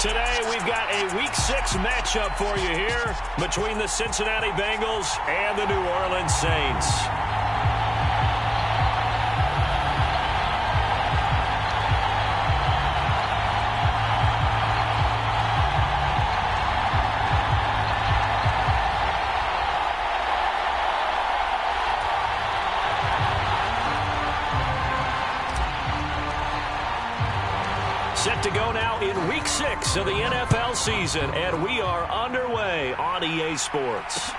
Today, we've got a Week 6 matchup for you here between the Cincinnati Bengals and the New Orleans Saints. Set to go now in Week 6 of the NFL season, and we are underway on EA Sports.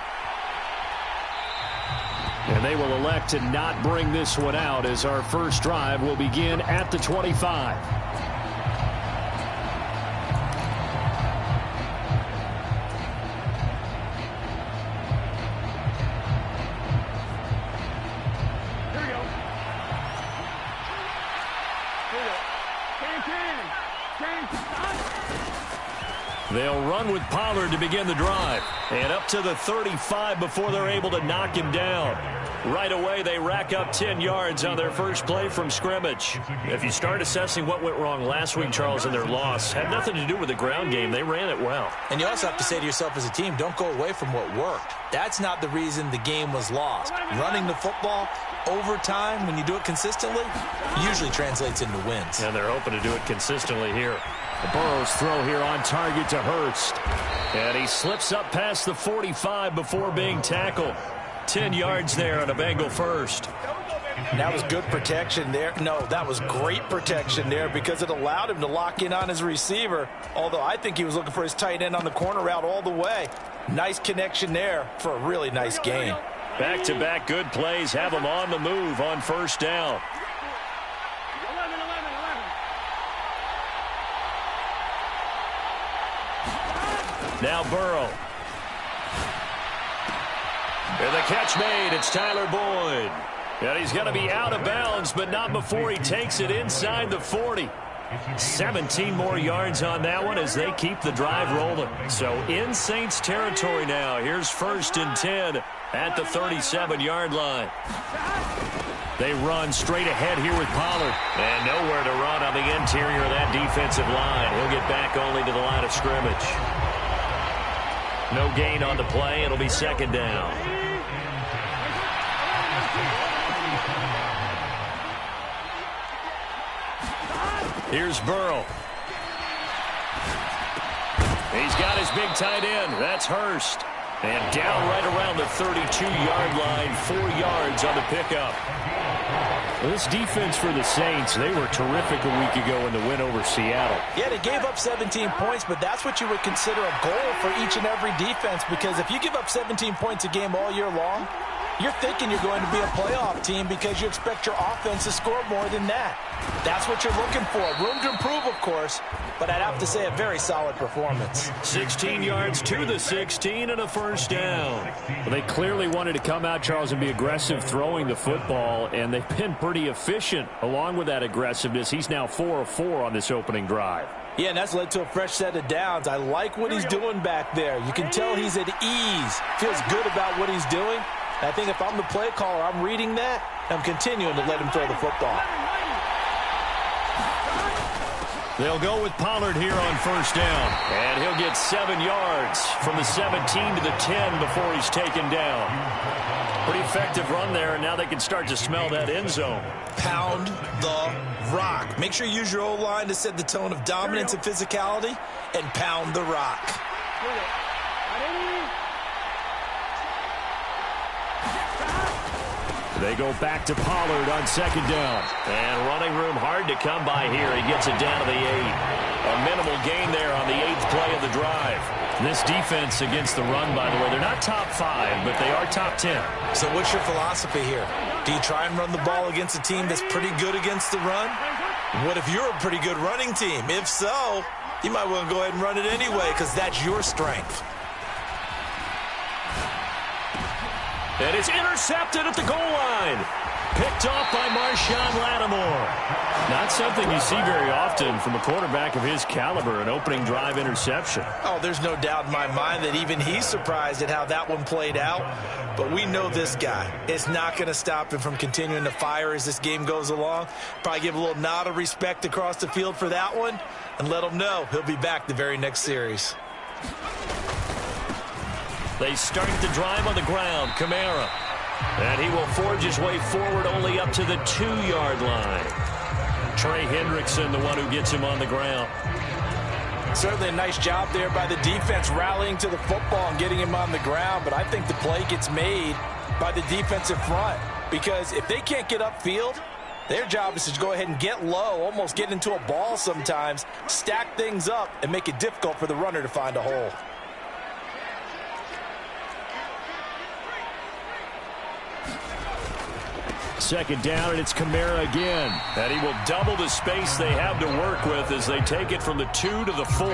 And they will elect to not bring this one out as our first drive will begin at the 25. They'll run with Pollard to begin the drive. And up to the 35 before they're able to knock him down. Right away, they rack up 10 yards on their first play from scrimmage. If you start assessing what went wrong last week, Charles, in their loss, had nothing to do with the ground game. They ran it well. And you also have to say to yourself as a team, don't go away from what worked. That's not the reason the game was lost. Running the football over time, when you do it consistently, usually translates into wins. And they're hoping to do it consistently here. Burrow's throw here on target to Hurst. And he slips up past the 45 before being tackled. 10 yards there on a Bengal first. That was good protection there. No, that was great protection there because it allowed him to lock in on his receiver. Although I think he was looking for his tight end on the corner route all the way. Nice connection there for a really nice gain. Back-to-back good plays have him on the move on first down. Now Burrow. And the catch made. It's Tyler Boyd. And he's going to be out of bounds, but not before he takes it inside the 40. 17 more yards on that one as they keep the drive rolling. So in Saints territory now. Here's 1st and 10 at the 37-yard line. They run straight ahead here with Pollard. And nowhere to run on the interior of that defensive line. He'll get back only to the line of scrimmage. No gain on the play. It'll be 2nd down. Here's Burrow. He's got his big tight end. That's Hurst. And down right around the 32-yard line. 4 yards on the pickup. Well, this defense for the Saints, they were terrific a week ago in the win over Seattle. Yeah, they gave up 17 points, but that's what you would consider a goal for each and every defense, because if you give up 17 points a game all year long, you're thinking you're going to be a playoff team because you expect your offense to score more than that. That's what you're looking for. Room to improve, of course, but I'd have to say a very solid performance. 16 yards to the 16 and a first down. Well, they clearly wanted to come out, Charles, and be aggressive throwing the football, and they've been pretty efficient along with that aggressiveness. He's now 4 of 4 on this opening drive. Yeah, and that's led to a fresh set of downs. I like what he's doing back there. You can tell he's at ease. Feels good about what he's doing. I think if I'm the play caller, I'm reading that. I'm continuing to let him throw the football. They'll go with Pollard here on first down. And he'll get 7 yards from the 17 to the 10 before he's taken down. Pretty effective run there, and now they can start to smell that end zone. Pound the rock. Make sure you use your O-line to set the tone of dominance and physicality, and pound the rock. They go back to Pollard on 2nd down. And running room hard to come by here. He gets it down to the 8. A minimal gain there on the 8th play of the drive. This defense against the run, by the way, they're not top 5, but they are top 10. So what's your philosophy here? Do you try and run the ball against a team that's pretty good against the run? What if you're a pretty good running team? If so, you might want to go ahead and run it anyway because that's your strength. And it's intercepted at the goal line. Picked off by Marshawn Lattimore. Not something you see very often from a quarterback of his caliber, an opening drive interception. Oh, there's no doubt in my mind that even he's surprised at how that one played out. But we know this guy is not going to stop him from continuing to fire as this game goes along. Probably give a little nod of respect across the field for that one and let him know he'll be back the very next series. They start the drive on the ground. Kamara. And he will forge his way forward only up to the 2-yard line. Trey Hendrickson, the one who gets him on the ground. Certainly a nice job there by the defense rallying to the football and getting him on the ground. But I think the play gets made by the defensive front. Because if they can't get upfield, their job is to go ahead and get low, almost get into a ball sometimes, stack things up, and make it difficult for the runner to find a hole. Second down, and it's Kamara again. And he will double the space they have to work with as they take it from the 2 to the 4.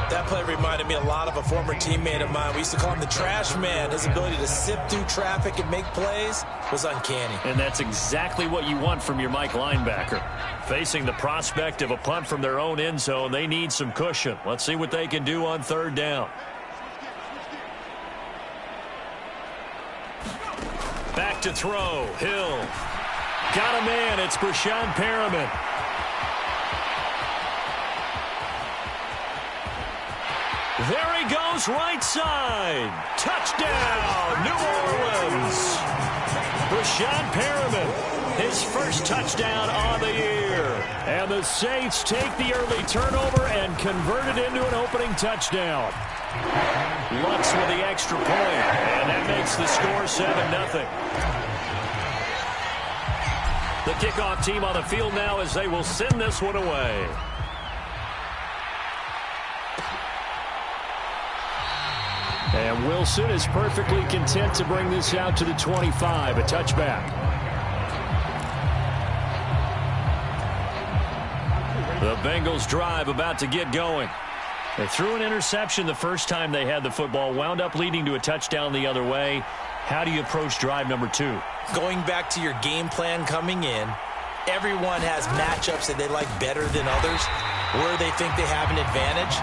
That play reminded me a lot of a former teammate of mine. We used to call him the trash man. His ability to sift through traffic and make plays was uncanny. And that's exactly what you want from your Mike linebacker. Facing the prospect of a punt from their own end zone, they need some cushion. Let's see what they can do on third down. Back to throw. Hill. Got a man. It's Brashon Perriman. There he goes, right side. Touchdown, New Orleans. Brashon Perriman, his first touchdown on the year. And the Saints take the early turnover and convert it into an opening touchdown. Lutz with the extra point, and that makes the score 7-0. The kickoff team on the field now as they will send this one away. And Wilson is perfectly content to bring this out to the 25, a touchback. The Bengals drive about to get going. They threw an interception the first time they had the football, wound up leading to a touchdown the other way. How do you approach drive number 2? Going back to your game plan coming in, everyone has matchups that they like better than others, where they think they have an advantage.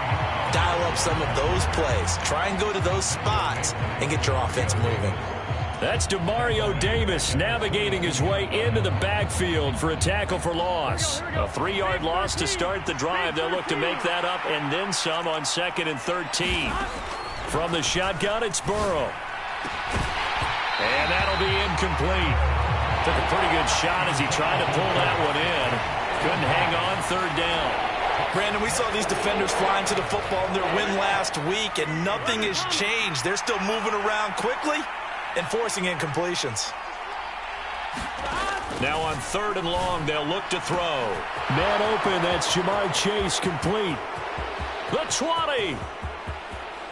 Dial up some of those plays. Try and go to those spots and get your offense moving. That's Demario Davis navigating his way into the backfield for a tackle for loss. A 3-yard loss to start the drive. They'll look to make that up and then some on 2nd and 13. From the shotgun, it's Burrow. And that'll be incomplete. Took a pretty good shot as he tried to pull that one in. Couldn't hang on, 3rd down. Brandon, we saw these defenders flying to the football in their win last week, and nothing has changed. They're still moving around quickly and forcing incompletions. Now on 3rd and long, they'll look to throw. Man open, that's Jamar Chase complete. The 20.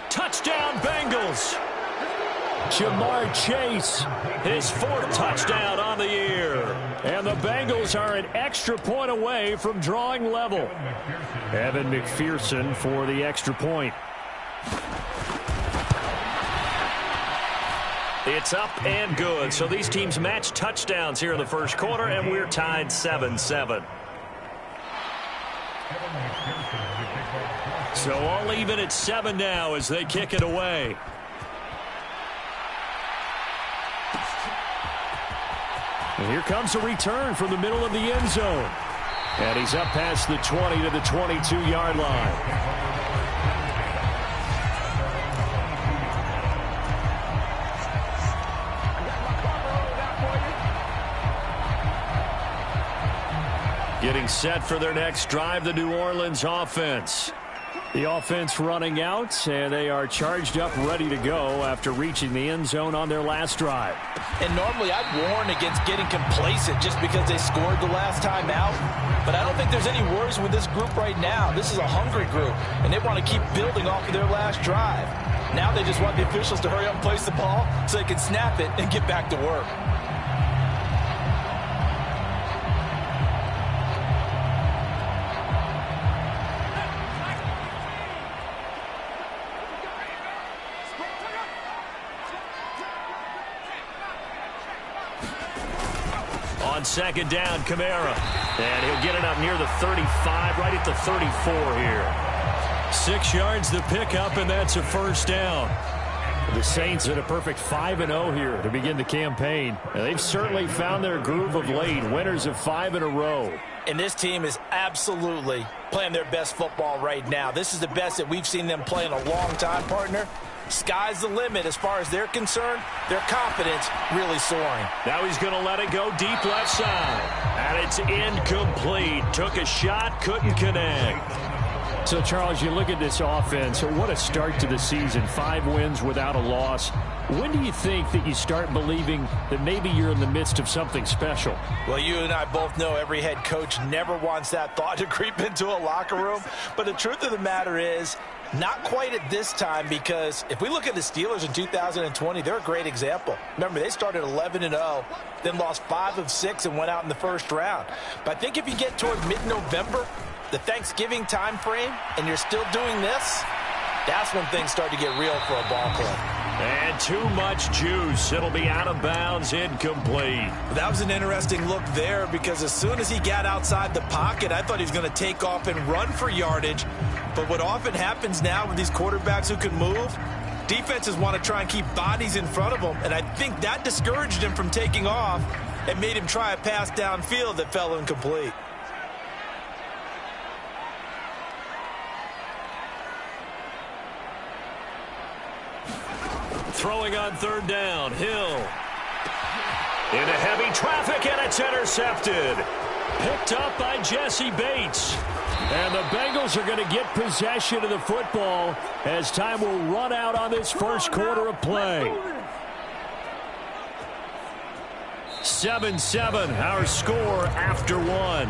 Touchdown, Bengals. Jamar Chase, his 4th touchdown on the year. And the Bengals are an extra point away from drawing level. Evan McPherson for the extra point. It's up and good. So these teams match touchdowns here in the first quarter, and we're tied 7-7. So all even at 7 now as they kick it away. And here comes a return from the middle of the end zone. And he's up past the 20 to the 22-yard line. Getting set for their next drive, the New Orleans offense. The offense running out, and they are charged up, ready to go after reaching the end zone on their last drive. And normally I'd warn against getting complacent just because they scored the last time out. But I don't think there's any worries with this group right now. This is a hungry group, and they want to keep building off of their last drive. Now they just want the officials to hurry up and place the ball so they can snap it and get back to work. On second down, Kamara. And he'll get it up near the 35, right at the 34 here. 6 yards the pickup, and that's a first down. The Saints at a perfect 5-0 here to begin the campaign. And they've certainly found their groove of late. Winners of 5 in a row. And this team is absolutely playing their best football right now. This is the best that we've seen them play in a long time, partner. Sky's the limit as far as they're concerned. Their confidence really soaring. Now he's going to let it go deep left side. And it's incomplete. Took a shot, couldn't connect. So, Charles, you look at this offense, what a start to the season. 5 wins without a loss. When do you think that you start believing that maybe you're in the midst of something special? Well, you and I both know every head coach never wants that thought to creep into a locker room. But the truth of the matter is, not quite at this time, because if we look at the Steelers in 2020, they're a great example. Remember, they started 11-0, then lost 5 of 6 and went out in the first round. But I think if you get toward mid-November, the Thanksgiving time frame, and you're still doing this, that's when things start to get real for a ball club. And too much juice. It'll be out of bounds, incomplete. That was an interesting look there, because as soon as he got outside the pocket, I thought he was going to take off and run for yardage. But what often happens now with these quarterbacks who can move, defenses want to try and keep bodies in front of them, and I think that discouraged him from taking off and made him try a pass downfield that fell incomplete. Throwing on third down, Hill. Into heavy traffic, and it's intercepted. Picked up by Jesse Bates. And the Bengals are going to get possession of the football as time will run out on this first quarter of play. 7-7, our score after 1.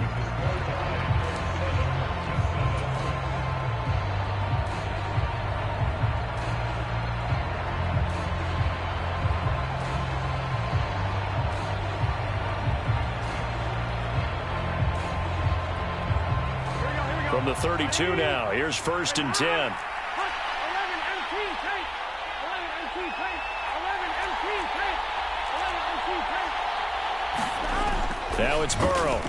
From the 32 now, here's 1st and 10. Now it's Burrow.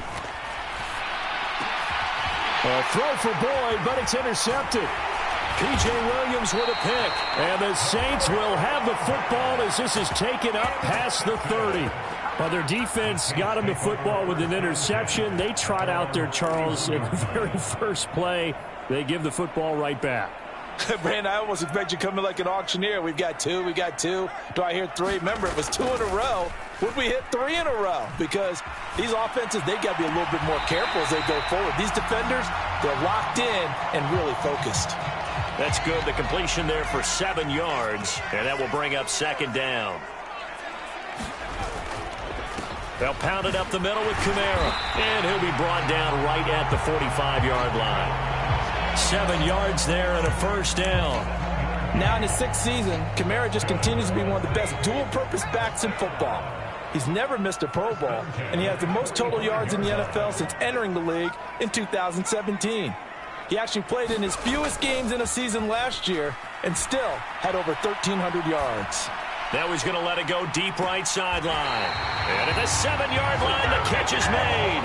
A throw for Boyd, but it's intercepted. P.J. Williams with a pick. And the Saints will have the football as this is taken up past the 30. Well, their defense got him the football with an interception. They trot out there, Charles, in the very first play. They give the football right back. Brandon, I almost expect you to come in like an auctioneer. We've got 2, we got 2. Do I hear 3? Remember, it was 2 in a row. Would we hit 3 in a row? Because these offenses, they've got to be a little bit more careful as they go forward. These defenders, they're locked in and really focused. That's good. The completion there for 7 yards, and that will bring up 2nd down. They'll pound it up the middle with Kamara, and he'll be brought down right at the 45-yard line. 7 yards there and a first down. Now in his 6th season, Kamara just continues to be one of the best dual-purpose backs in football. He's never missed a Pro Bowl, and he has the most total yards in the NFL since entering the league in 2017. He actually played in his fewest games in a season last year and still had over 1,300 yards. Now he's going to let it go deep right sideline. And at the 7-yard line, the catch is made.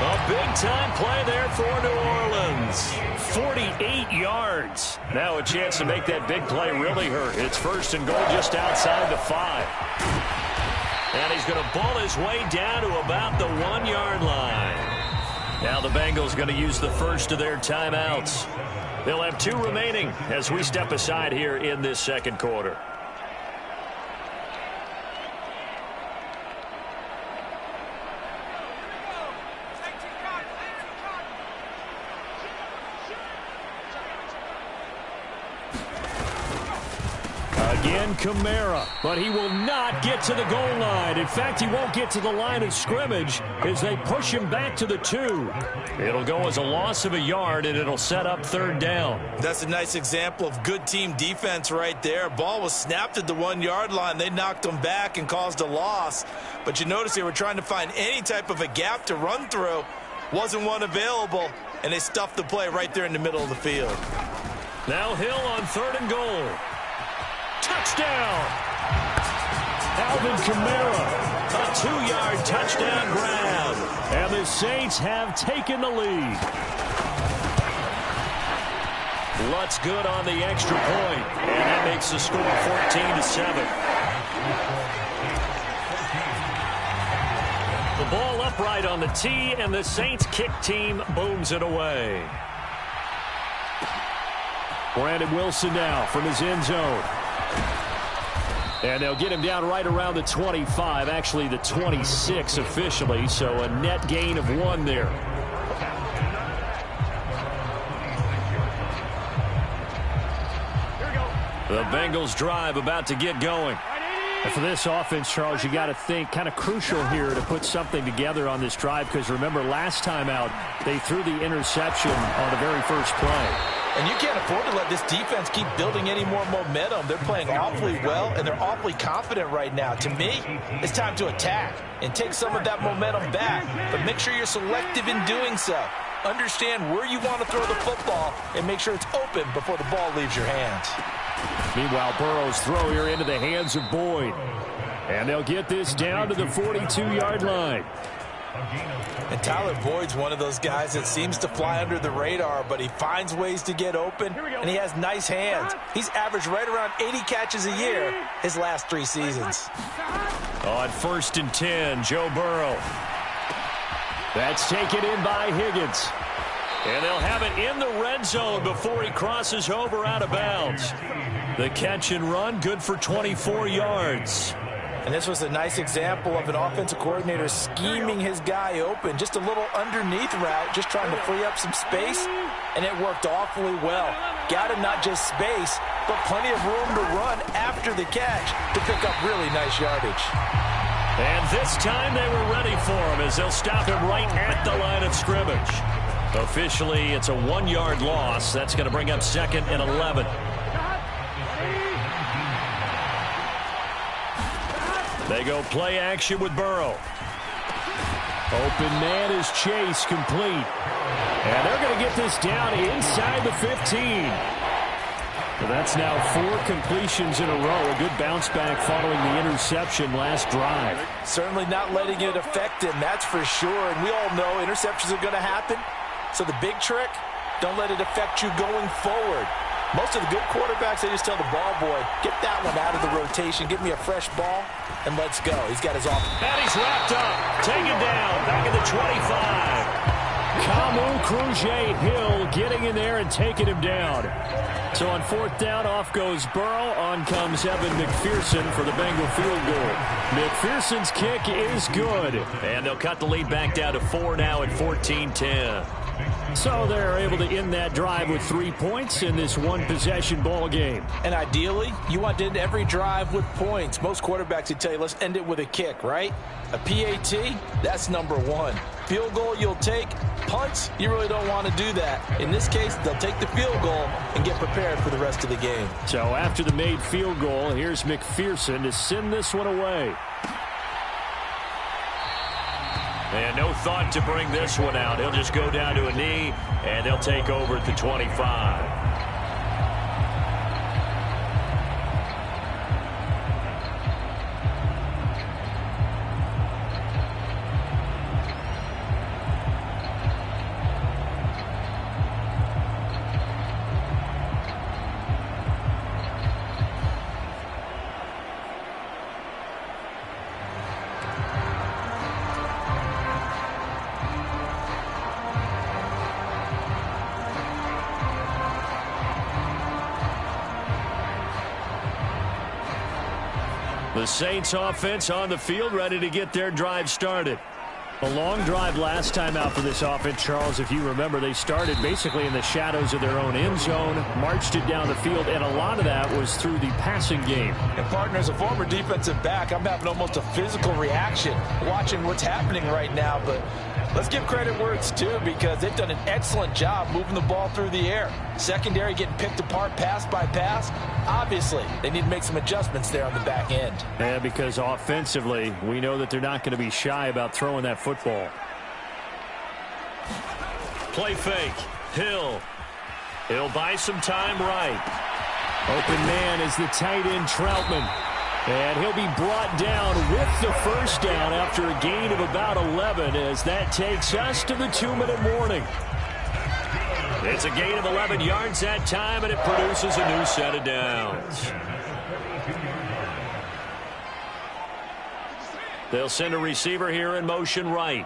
A big-time play there for New Orleans. 48 yards. Now a chance to make that big play really hurt. It's 1st and goal just outside the 5. And he's going to ball his way down to about the 1-yard line. Now the Bengals going to use the first of their timeouts. They'll have 2 remaining as we step aside here in this second quarter. Again, Kamara, but he will not get to the goal line. In fact, he won't get to the line of scrimmage as they push him back to the 2. It'll go as a loss of a yard, and it'll set up 3rd down. That's a nice example of good team defense right there. Ball was snapped at the 1-yard line. They knocked him back and caused a loss. But you notice they were trying to find any type of a gap to run through. Wasn't one available, and they stuffed the play right there in the middle of the field. Now Hill on 3rd and goal. Touchdown! Alvin Kamara A 2-yard touchdown grab. And the Saints have taken the lead. Lutz good on the extra point, and that makes the score 14-7. The ball upright on the tee, and the Saints kick team booms it away. Brandon Wilson now from his end zone. And they'll get him down right around the 25, actually the 26 officially, so a net gain of 1 there. The Bengals drive about to get going. And for this offense, Charles, you got to think kind of crucial here to put something together on this drive, because remember last time out they threw the interception on the very first play. And you can't afford to let this defense keep building any more momentum. They're playing awfully well, and they're awfully confident right now. To me, it's time to attack and take some of that momentum back, but make sure you're selective in doing so. Understand where you want to throw the football and make sure it's open before the ball leaves your hands. Meanwhile, Burrow's throw here into the hands of Boyd. And they'll get this down to the 42-yard line. And Tyler Boyd's one of those guys that seems to fly under the radar, but he finds ways to get open, and he has nice hands. He's averaged right around 80 catches a year his last 3 seasons. On 1st and 10, Joe Burrow. That's taken in by Higgins. And they'll have it in the red zone before he crosses over out of bounds. The catch and run, good for 24 yards. And this was a nice example of an offensive coordinator scheming his guy open. Just a little underneath route, just trying to free up some space, and it worked awfully well. Got him not just space, but plenty of room to run after the catch to pick up really nice yardage. And this time they were ready for him as they'll stop him right at the line of scrimmage. Officially, it's a 1-yard loss. That's going to bring up 2nd and 11. They go play action with Burrow. Open man is Chase, complete. And they're going to get this down inside the 15. So that's now 4 completions in a row. A good bounce back following the interception last drive. Certainly not letting it affect him, that's for sure. And we all know interceptions are going to happen. So the big trick, don't let it affect you going forward. Most of the good quarterbacks, they just tell the ball boy, get that one out of the rotation, give me a fresh ball, and let's go. He's got his off. And he's wrapped up, taken down, back at the 25. Kamu Cruz-Hill getting in there and taking him down. So on 4th down, off goes Burrow. On comes Evan McPherson for the Bengal field goal. McPherson's kick is good. And they'll cut the lead back down to 4 now at 14-10. So they're able to end that drive with 3 points in this one-possession ball game. And ideally, you want to end every drive with points. Most quarterbacks would tell you, let's end it with a kick, right? A PAT, that's number 1. Field goal you'll take. Punts, you really don't want to do that. In this case, they'll take the field goal and get prepared for the rest of the game. So after the made field goal, here's McPherson to send this one away. And no thought to bring this one out. He'll just go down to a knee, and they'll take over at the 25. The Saints offense on the field, ready to get their drive started. A long drive last time out for this offense, Charles. If you remember, they started basically in the shadows of their own end zone, marched it down the field, and a lot of that was through the passing game. And, partner, as a former defensive back, I'm having almost a physical reaction watching what's happening right now. But let's give credit where it's due, because they've done an excellent job moving the ball through the air. Secondary getting picked apart pass by pass. Obviously, they need to make some adjustments there on the back end. Yeah, because offensively, we know that they're not going to be shy about throwing that football. Play fake. Hill. He'll buy some time right. Open man is the tight end Troutman. And he'll be brought down with the first down after a gain of about 11 as that takes us to the 2-minute warning. It's a gain of 11 yards that time, and it produces a new set of downs. They'll send a receiver here in motion right.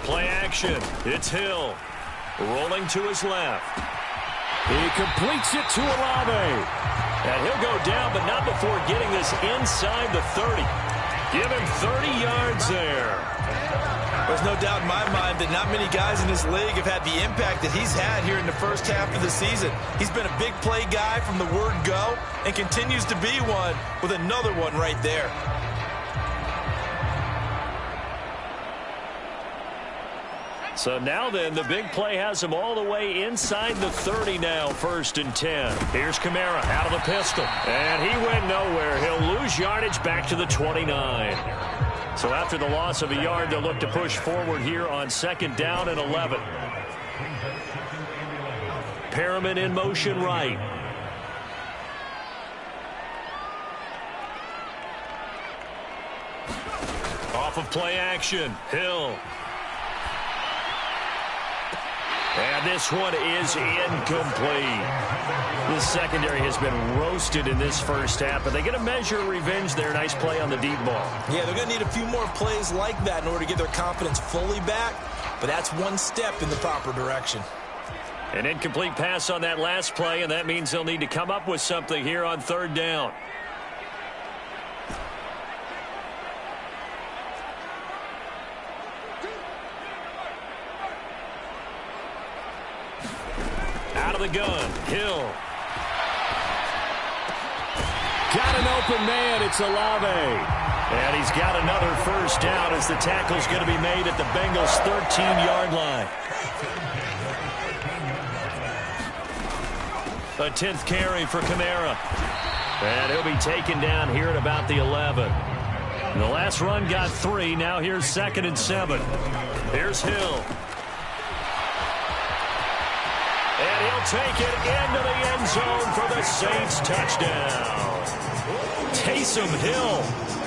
Play action. It's Hill. Rolling to his left. He completes it to Olave. And he'll go down, but not before getting this inside the 30. Give him 30 yards there. There's no doubt in my mind that not many guys in this league have had the impact that he's had here in the first half of the season. He's been a big play guy from the word go and continues to be one with another one right there. So now then, the big play has him all the way inside the 30 now, 1st and 10. Here's Kamara out of the pistol. And he went nowhere. He'll lose yardage back to the 29. So after the loss of a yard, they'll look to push forward here on 2nd down and 11. Perriman in motion right. Off of play action, Hill. And this one is incomplete. The secondary has been roasted in this first half, but they get a measure of revenge there. Nice play on the deep ball. Yeah, they're going to need a few more plays like that in order to get their confidence fully back, but that's one step in the proper direction. An incomplete pass on that last play, and that means they'll need to come up with something here on 3rd down. Out of the gun, Hill. Got an open man, it's Olave. And he's got another first down as the tackle's going to be made at the Bengals' 13-yard line. A 10th carry for Kamara. And he'll be taken down here at about the 11. The last run got 3. Now here's 2nd and 7. Here's Hill. And he'll take it into the end zone for the Saints touchdown. Taysom Hill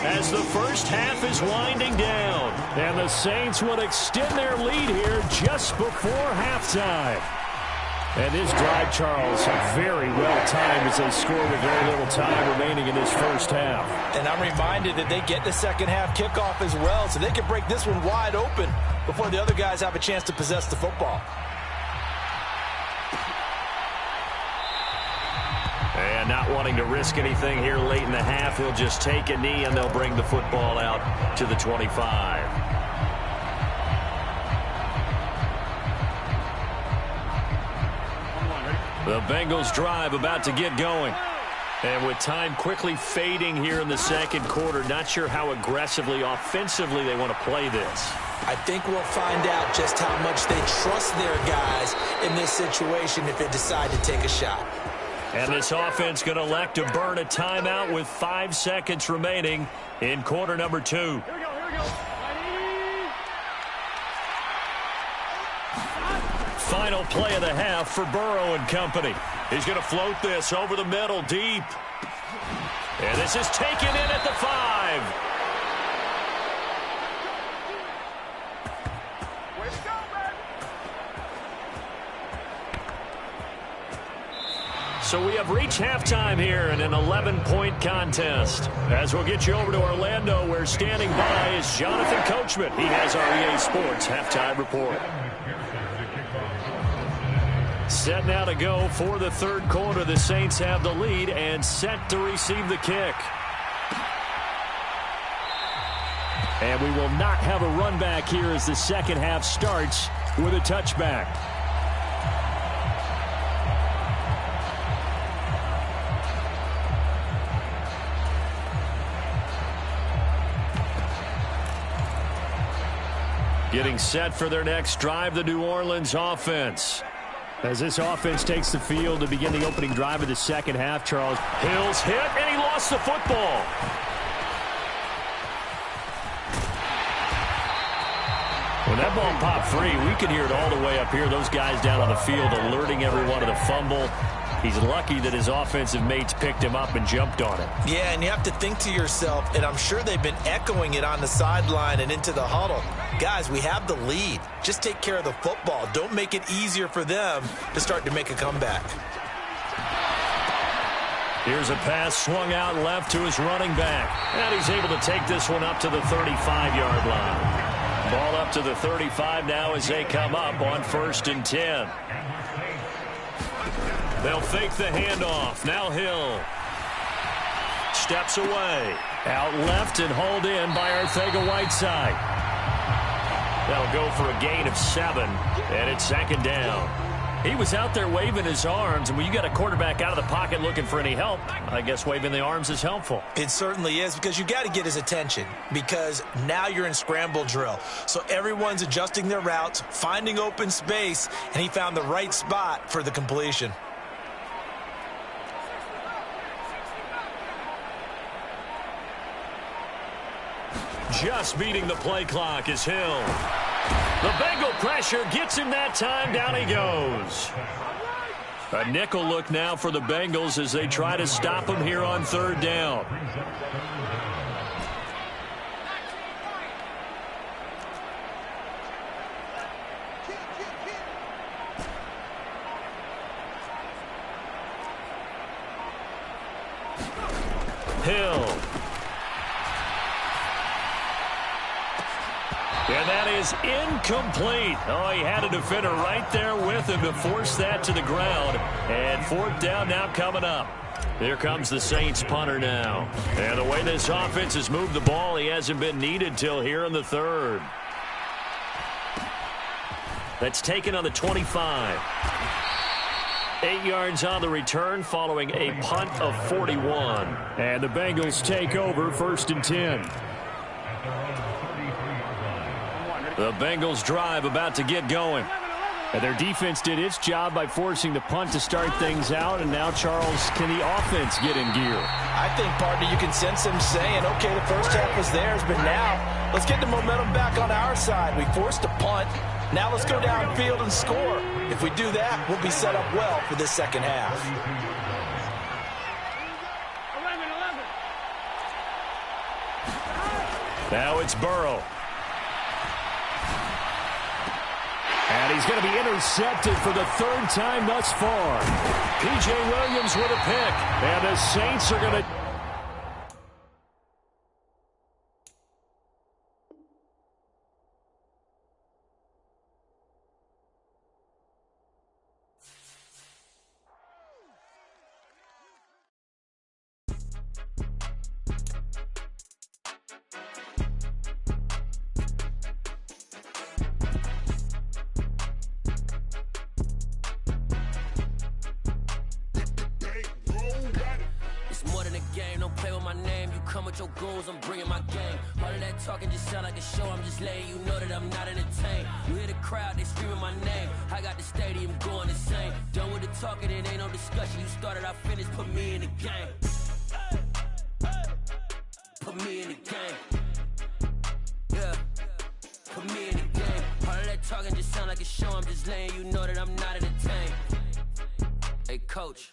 as the first half is winding down. And the Saints will extend their lead here just before halftime. And this drive, Charles, very well timed as they score with very little time remaining in this first half. And I'm reminded that they get the second half kickoff as well, so they can break this one wide open before the other guys have a chance to possess the football. And not wanting to risk anything here late in the half, he'll just take a knee and they'll bring the football out to the 25. The Bengals drive about to get going. And with time quickly fading here in the second quarter, not sure how aggressively, offensively they want to play this. I think we'll find out just how much they trust their guys in this situation if they decide to take a shot. And this offense going to elect to burn a timeout with 5 seconds remaining in quarter number 2. Here we go. Final play of the half for Burrow and company. He's going to float this over the middle deep. And this is taken in at the 5. So we have reached halftime here in an 11-point contest. As we'll get you over to Orlando, where standing by is Jonathan Coachman. He has our EA Sports halftime report. Set now to go for the third quarter. The Saints have the lead and set to receive the kick. And we will not have a run back here as the second half starts with a touchback. Getting set for their next drive, the New Orleans offense. As this offense takes the field to begin the opening drive of the second half, Charles. Hill's hit, and he lost the football. When that ball popped free, we could hear it all the way up here. Those guys down on the field alerting everyone of the fumble. He's lucky that his offensive mates picked him up and jumped on it. Yeah, and you have to think to yourself, and I'm sure they've been echoing it on the sideline and into the huddle. Guys, we have the lead. Just take care of the football. Don't make it easier for them to start to make a comeback. Here's a pass swung out left to his running back. And he's able to take this one up to the 35-yard line. Ball up to the 35 now as they come up on 1st and 10. They'll fake the handoff. Now Hill steps away. Out left and hauled in by Arcega-Whiteside. That'll go for a gain of 7, and it's 2nd down. He was out there waving his arms, and when you got a quarterback out of the pocket looking for any help, I guess waving the arms is helpful. It certainly is, because you got to get his attention, because now you're in scramble drill. So everyone's adjusting their routes, finding open space, and he found the right spot for the completion. Just beating the play clock is Hill. The Bengal pressure gets him that time. Down he goes. A nickel look now for the Bengals as they try to stop him here on 3rd down. Hill. And that is incomplete. Oh, he had a defender right there with him to force that to the ground. And 4th down now coming up. Here comes the Saints punter now. And the way this offense has moved the ball, he hasn't been needed till here in the 3rd. That's taken on the 25. 8 yards on the return following a punt of 41. And the Bengals take over 1st and 10. The Bengals drive about to get going. And their defense did its job by forcing the punt to start things out. And now, Charles, can the offense get in gear? I think, partner, you can sense them saying, okay, the first half was theirs, but now let's get the momentum back on our side. We forced a punt. Now let's go downfield and score. If we do that, we'll be set up well for this second half. Now it's Burrow. And he's going to be intercepted for the 3rd time thus far. P.J. Williams with a pick. And the Saints are going to... With your goons, I'm bringing my game. All of that talking just sound like a show. I'm just letting you know that I'm not entertained. You hear the crowd, they screaming my name. I got the stadium going insane. Done with the talking, it ain't no discussion. You started, I finished, put me in the game. Put me in the game. Yeah. Put me in the game. All of that talking just sound like a show. I'm just letting you know that I'm not entertained. Hey, coach.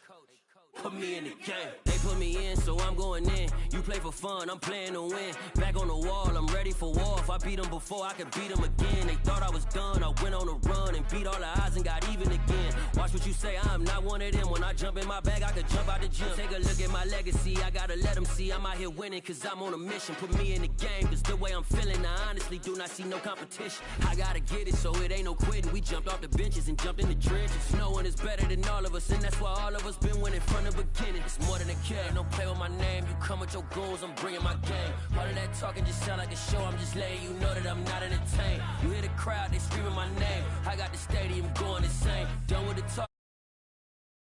Put me in the game. They put me in, so I'm going in. You play for fun, I'm playing to win. Back on the wall, I'm ready for war. If I beat them before, I could beat them again. They thought I was done, I went on a run and beat all the odds and got even again. Watch what you say, I'm not one of them. When I jump in my bag, I could jump out the gym. Take a look at my legacy, I gotta let them see I'm out here winning, cause I'm on a mission. Put me in the game, cause the way I'm feeling, I honestly do not see no competition. I gotta get it, so it ain't no quitting. We jumped off the benches and jumped in the trenches. No one is better than all of us, and that's why all of us been winning from the beginning. It's more than a kid, don't play with my name. You come with your goons, I'm bringing my game. All of that talking just sound like a show. I'm just letting you know that I'm not entertained. You hear the crowd, they screaming my name. I got the stadium going insane. Done with the talk.